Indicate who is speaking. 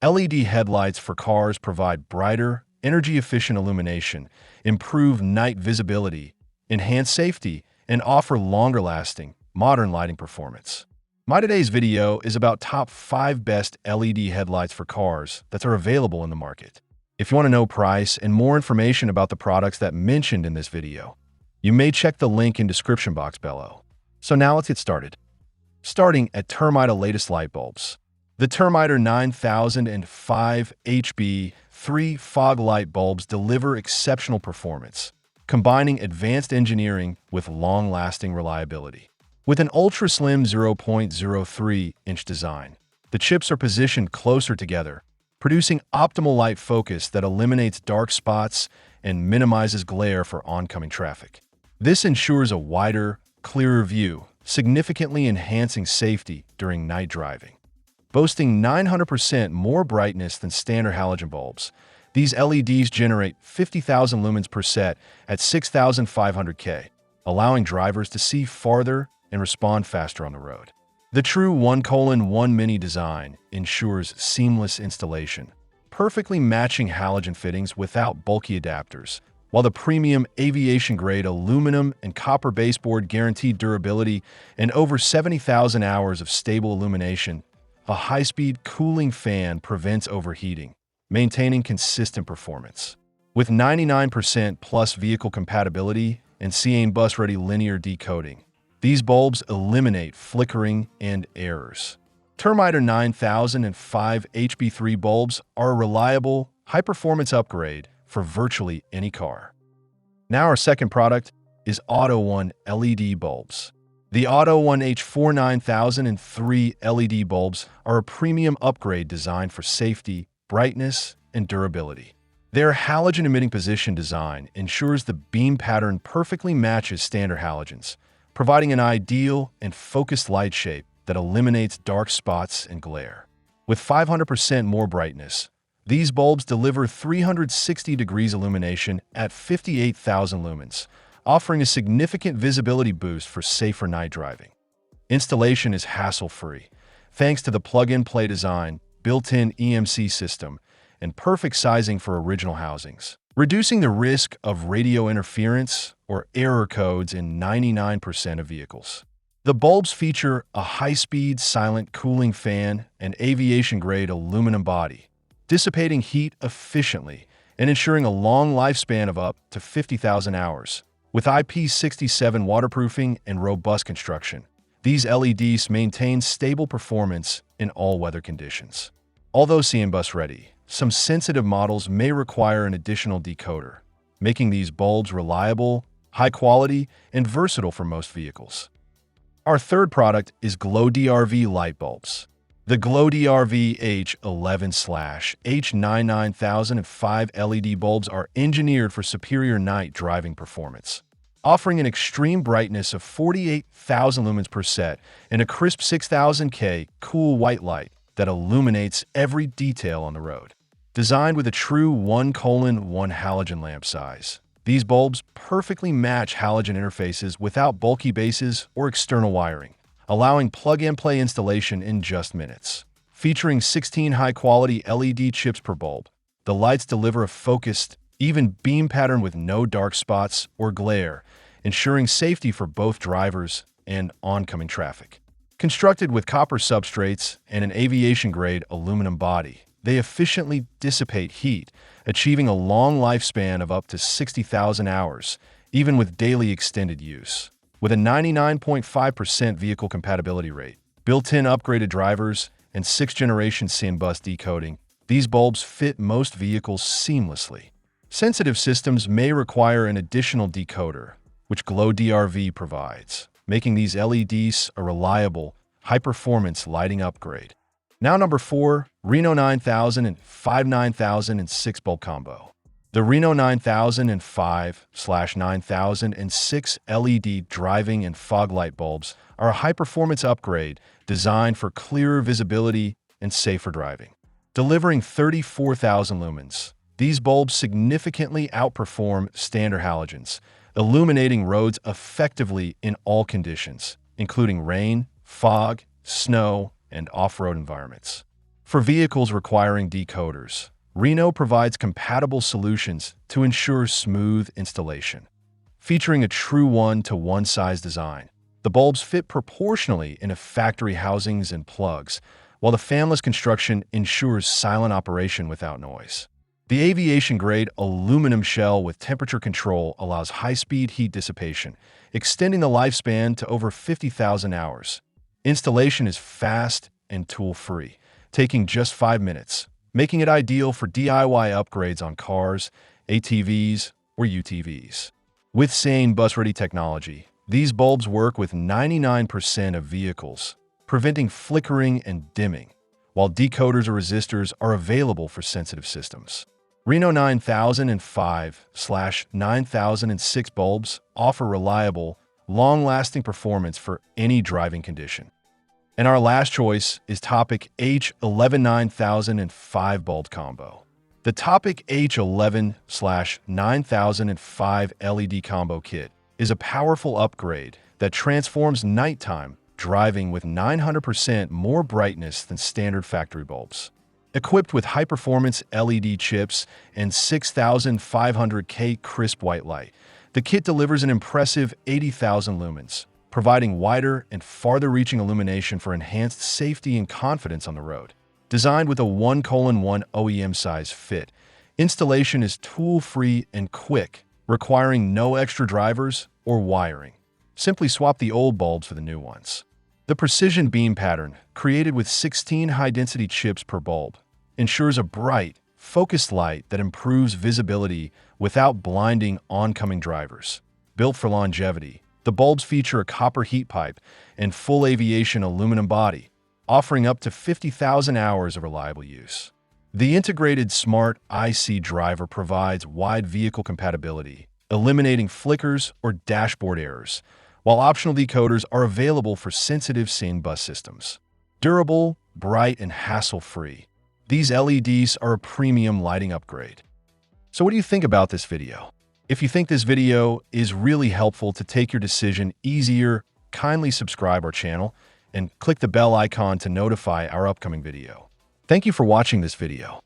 Speaker 1: LED headlights for cars provide brighter, energy-efficient illumination, improve night visibility, enhance safety, and offer longer-lasting, modern lighting performance. My today's video is about top 5 best LED headlights for cars that are available in the market. If you want to know price and more information about the products that mentioned in this video, you may check the link in description box below. So now let's get started. Starting at Thermida latest light bulbs. The Thermida 9005 HB3 fog light bulbs deliver exceptional performance, combining advanced engineering with long-lasting reliability. With an ultra-slim 0.03-inch design, the chips are positioned closer together, producing optimal light focus that eliminates dark spots and minimizes glare for oncoming traffic. This ensures a wider, clearer view, significantly enhancing safety during night driving. Boasting 900% more brightness than standard halogen bulbs, these LEDs generate 50,000 lumens per set at 6,500 K, allowing drivers to see farther and respond faster on the road. The true 1:1 mini design ensures seamless installation, perfectly matching halogen fittings without bulky adapters, while the premium aviation-grade aluminum and copper baseboard guarantee durability and over 70,000 hours of stable illumination. A high-speed cooling fan prevents overheating, maintaining consistent performance. With 99% plus vehicle compatibility and CAN bus-ready linear decoding, these bulbs eliminate flickering and errors. Thermida 9005 HB3 bulbs are a reliable, high-performance upgrade for virtually any car. Now our second product is Auto One LED bulbs. The Auto One H4 9003 LED bulbs are a premium upgrade designed for safety, brightness, and durability. Their halogen-emitting position design ensures the beam pattern perfectly matches standard halogens, providing an ideal and focused light shape that eliminates dark spots and glare. With 500% more brightness, these bulbs deliver 360 degrees illumination at 58,000 lumens, offering a significant visibility boost for safer night driving. Installation is hassle-free, thanks to the plug-and-play design, built-in EMC system, and perfect sizing for original housings, reducing the risk of radio interference or error codes in 99% of vehicles. The bulbs feature a high-speed silent cooling fan and aviation-grade aluminum body, dissipating heat efficiently and ensuring a long lifespan of up to 50,000 hours. With IP67 waterproofing and robust construction, these LEDs maintain stable performance in all weather conditions. Although CAN bus ready, some sensitive models may require an additional decoder, making these bulbs reliable, high quality, and versatile for most vehicles. Our third product is Glow DRV light bulbs. The Glow DRV H11/H99005 LED bulbs are engineered for superior night driving performance, offering an extreme brightness of 48,000 lumens per set and a crisp 6,000 K cool white light that illuminates every detail on the road. Designed with a true 1:1 halogen lamp size, these bulbs perfectly match halogen interfaces without bulky bases or external wiring, allowing plug-and-play installation in just minutes. Featuring 16 high-quality LED chips per bulb, the lights deliver a focused, even beam pattern with no dark spots or glare, ensuring safety for both drivers and oncoming traffic. Constructed with copper substrates and an aviation-grade aluminum body, they efficiently dissipate heat, achieving a long lifespan of up to 60,000 hours, even with daily extended use. With a 99.5% vehicle compatibility rate, built-in upgraded drivers, and 6th-generation CAN bus decoding, these bulbs fit most vehicles seamlessly. Sensitive systems may require an additional decoder, which Glow DRV provides, making these LEDs a reliable, high-performance lighting upgrade. Now number 4, Reno 9000 and 9006 bulb combo. The Reno 9005/9006 LED driving and fog light bulbs are a high-performance upgrade designed for clearer visibility and safer driving. Delivering 34,000 lumens, these bulbs significantly outperform standard halogens, illuminating roads effectively in all conditions, including rain, fog, snow, and off-road environments. For vehicles requiring decoders, Reno provides compatible solutions to ensure smooth installation. Featuring a true one-to-one size design, the bulbs fit proportionally into factory housings and plugs, while the fanless construction ensures silent operation without noise. The aviation-grade aluminum shell with temperature control allows high-speed heat dissipation, extending the lifespan to over 50,000 hours. Installation is fast and tool-free, taking just 5 minutes, making it ideal for DIY upgrades on cars, ATVs, or UTVs. With SANE bus-ready technology, these bulbs work with 99% of vehicles, preventing flickering and dimming, while decoders or resistors are available for sensitive systems. Reno 9005/9006 bulbs offer reliable, long-lasting performance for any driving condition. And our last choice is Topic H11-9005 bulb combo. The Topic H11/9005 LED combo kit is a powerful upgrade that transforms nighttime driving with 900% more brightness than standard factory bulbs. Equipped with high-performance LED chips and 6,500K crisp white light, the kit delivers an impressive 80,000 lumens, providing wider and farther-reaching illumination for enhanced safety and confidence on the road. Designed with a 1:1 OEM size fit, installation is tool-free and quick, requiring no extra drivers or wiring. Simply swap the old bulbs for the new ones. The precision beam pattern, created with 16 high-density chips per bulb, ensures a bright, focused light that improves visibility without blinding oncoming drivers. Built for longevity, the bulbs feature a copper heat pipe and full aviation aluminum body, offering up to 50,000 hours of reliable use. The integrated Smart IC driver provides wide vehicle compatibility, eliminating flickers or dashboard errors, while optional decoders are available for sensitive SANE bus systems. Durable, bright, and hassle-free, these LEDs are a premium lighting upgrade. So what do you think about this video? If you think this video is really helpful to take your decision easier, kindly subscribe our channel and click the bell icon to notify our upcoming video. Thank you for watching this video.